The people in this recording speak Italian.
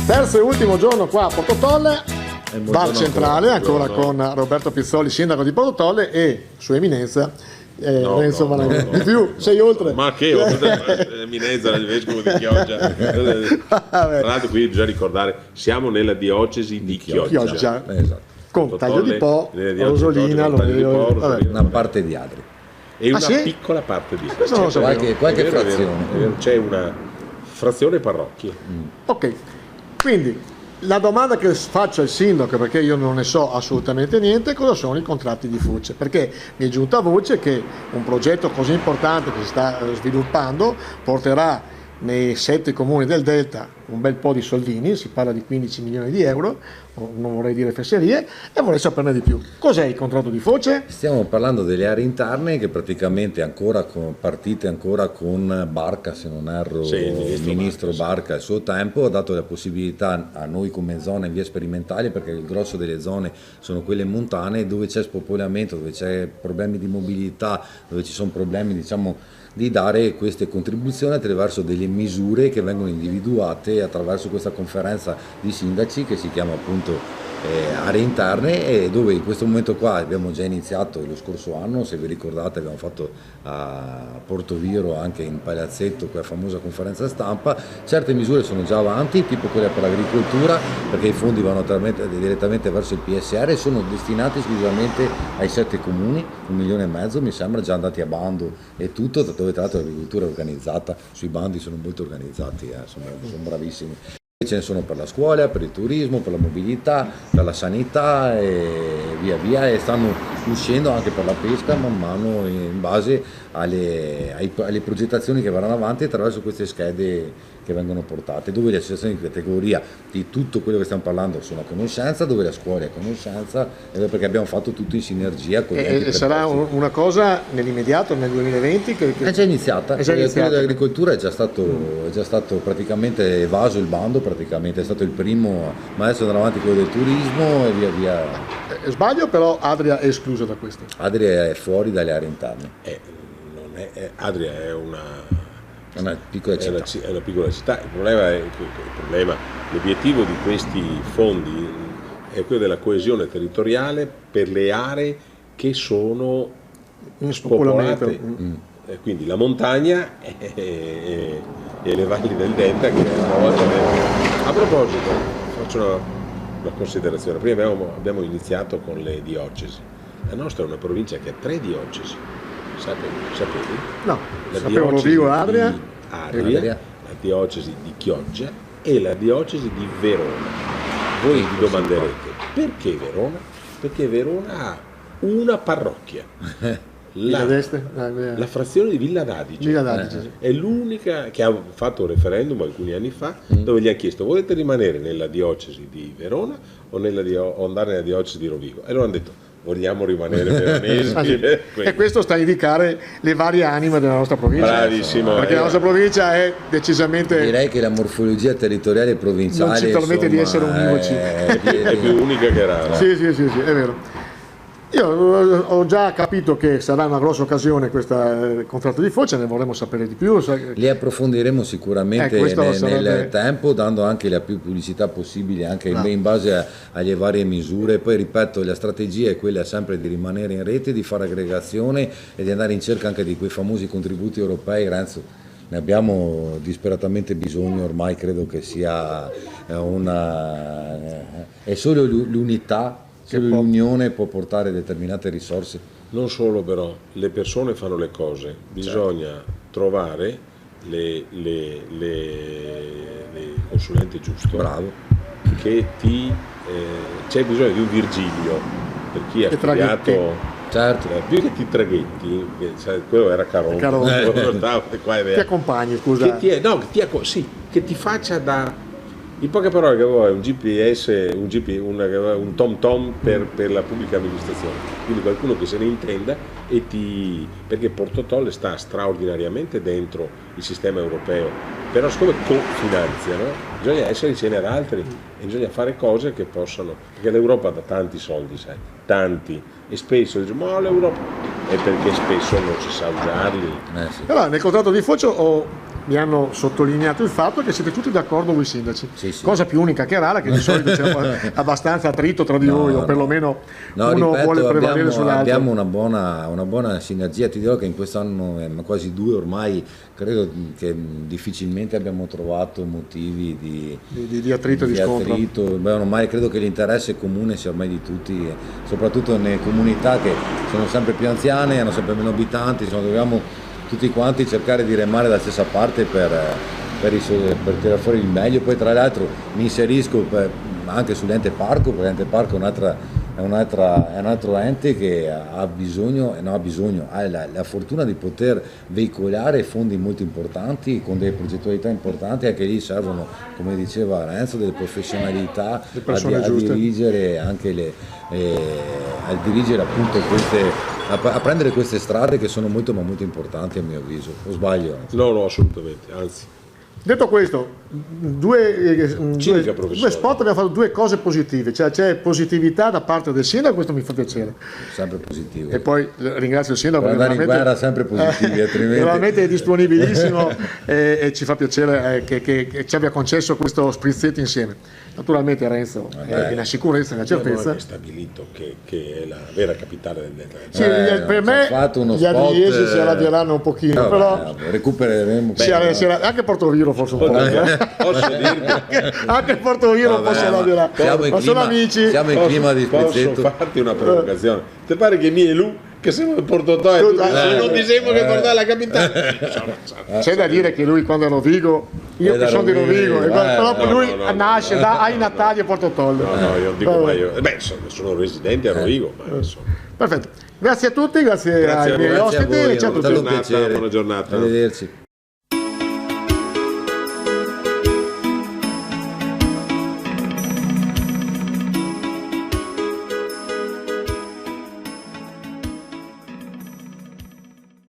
Terzo e ultimo giorno qua a Portotolle, bar centrale, ancora con Roberto Pizzoli, sindaco di Portotolle, e Sua Eminenza Renzo Malanelli. Di più, sei oltre. Ma che Eminenza, il vescovo di Chioggia. Tra l'altro qui bisogna ricordare, siamo nella diocesi di Chioggia. Esatto. Con Taglio di Po, Rosolina, una parte di Adri. E una piccola parte di qualche frazione. C'è una frazione parrocchie. Ok, quindi la domanda che faccio al sindaco, perché io non ne so assolutamente niente, cosa sono i contratti di FUCE? Perché mi è giunta voce che un progetto così importante che si sta sviluppando porterà nei 7 comuni del Delta un bel po' di soldini, si parla di 15 milioni di euro, non vorrei dire fesserie, e vorrei saperne di più. Cos'è il contratto di FUCE? Stiamo parlando delle aree interne che praticamente partite ancora con Barca, se non erro, il ministro Barca al suo tempo ha dato la possibilità a noi come zona in via sperimentale, perché il grosso delle zone sono quelle montane dove c'è spopolamento, dove c'è problemi di mobilità, dove ci sono problemi, diciamo, di dare queste contribuzioni attraverso delle misure che vengono individuate attraverso questa conferenza di sindaci che si chiama appunto aree interne, e dove in questo momento qua abbiamo già iniziato lo scorso anno, se vi ricordate abbiamo fatto a Portoviro, anche in Palazzetto, quella famosa conferenza stampa. Certe misure sono già avanti, tipo quella per l'agricoltura, perché i fondi vanno direttamente verso il PSR e sono destinati esclusivamente ai 7 comuni, 1,5 milioni mi sembra, già andati a bando e tutto, dove tra l'altro l'agricoltura è organizzata, sui bandi sono molto organizzati, sono bravissimi. Ce ne sono per la scuola, per il turismo, per la mobilità, per la sanità e via via, e stanno uscendo anche per la pesca man mano in base alle progettazioni che verranno avanti attraverso queste schede che vengono portate, dove le associazioni di categoria di tutto quello che stiamo parlando sono a conoscenza, dove la scuola è a conoscenza, perché abbiamo fatto tutto in sinergia con gli enti preposti. Sarà una cosa nell'immediato, nel 2020? È già iniziata, quello dell'agricoltura è già stato praticamente evaso il bando, praticamente è stato il primo, ma adesso andrà avanti quello del turismo e via via. Sbaglio, però Adria è esclusa da questo. Adria è fuori dalle aree interne. Adria è una piccola città. È una piccola città. L'obiettivo di questi fondi è quello della coesione territoriale per le aree che sono spopolate. Quindi la montagna e le valli del Delta, che una volta a proposito faccio una considerazione. Prima abbiamo iniziato con le diocesi. La nostra è una provincia che ha 3 diocesi. Sapevi? No, sapevo Rovigo, Adria, la diocesi di Chioggia e la diocesi di Verona. Voi vi domanderete, perché Verona? Perché Verona ha una parrocchia. La frazione di Villa d'Adige è l'unica che ha fatto un referendum alcuni anni fa dove gli ha chiesto: volete rimanere nella diocesi di Verona o andare nella diocesi di Rovigo? E loro hanno detto: vogliamo rimanere veronesi. E questo sta a indicare le varie anime della nostra provincia. Bravissimo. Perché la nostra provincia è decisamente... Direi che la morfologia territoriale provinciale non ci permette di essere univoci. È più unica che rara. Sì, è vero. Io ho già capito che sarà una grossa occasione questo contratto di FUCE, ne vorremmo sapere di più. Li approfondiremo sicuramente nel tempo, dando anche la più pubblicità possibile, anche in base alle varie misure. Poi ripeto, la strategia è quella sempre di rimanere in rete, di fare aggregazione e di andare in cerca anche di quei famosi contributi europei. Renzo, ne abbiamo disperatamente bisogno ormai, credo che sia è solo l'unità. Solo l'unione può portare determinate risorse. Non solo, però, le persone fanno le cose, bisogna trovare le consulenti giusto. Bravo. Che c'è bisogno di un Virgilio per chi ha studiato. Certo. Più che ti traghetti, quello era Caron. Ti accompagni, scusa. Che ti faccia da... In poche parole, che vuoi un GPS, un tom-tom per la pubblica amministrazione, quindi qualcuno che se ne intenda perché Portotolle sta straordinariamente dentro il sistema europeo, però siccome cofinanziano bisogna essere insieme ad altri e bisogna fare cose che possano, perché l'Europa dà tanti soldi, sai, tanti, e spesso diciamo ma l'Europa è perché spesso non si sa usarli. Allora, nel contratto di FUCE ho mi hanno sottolineato il fatto che siete tutti d'accordo voi sindaci, Sì, sì. cosa più unica che rara, che di solito c'è abbastanza attrito tra di voi, o perlomeno uno ripeto, vuole prevalere abbiamo sull'altro. una buona sinergia. Ti dirò che in quest'anno, ma quasi 2 ormai, credo che difficilmente abbiamo trovato motivi Di attrito e di scontro. Beh, ormai credo che l'interesse comune sia ormai di tutti, soprattutto nelle comunità che sono sempre più anziane, hanno sempre meno abitanti, insomma, dobbiamo tutti quanti cercare di remare dalla stessa parte per tirare fuori il meglio. Poi tra l'altro mi inserisco anche sull'ente parco, perché l'ente parco è un altro ente che ha la fortuna di poter veicolare fondi molto importanti con delle progettualità importanti, anche lì servono, come diceva Renzo, delle professionalità a dirigere anche a dirigere appunto a prendere queste strade che sono molto ma molto importanti a mio avviso. O sbaglio? No, assolutamente, anzi. Detto questo, due spot, abbiamo fatto 2 cose positive, cioè c'è positività da parte del sindaco, questo mi fa piacere. Sempre positivo. E poi ringrazio il sindaco per perché andare in guerra sempre positivi, altrimenti veramente è disponibilissimo e ci fa piacere che ci abbia concesso questo sprizzetto insieme. Naturalmente Renzo è una sicurezza, una certezza. È stabilito che è la vera capitale del Veneto. Sì, per me gli adriesi si arrabbieranno un pochino, però recupereremo. Anche Portoviro forse un po'. Posso dirti? Anche Portoviro può arrabbierare. Ma sono amici. Siamo in clima di sprizzetto. Posso farti una provocazione? Ti pare che mi e lui che siamo in Portotò e tu non ti sembra che Portotò è la capitale? C'è da dire che lui quando è a Rovigo, io che sono di Rovigo, però lui nasce ai Natali a Portotollo. No, io dico ma io. Beh, sono residente a Rovigo, ma insomma. Perfetto. Grazie a tutti, grazie ai miei ospiti e ciao a tutti. Buona giornata. Arrivederci.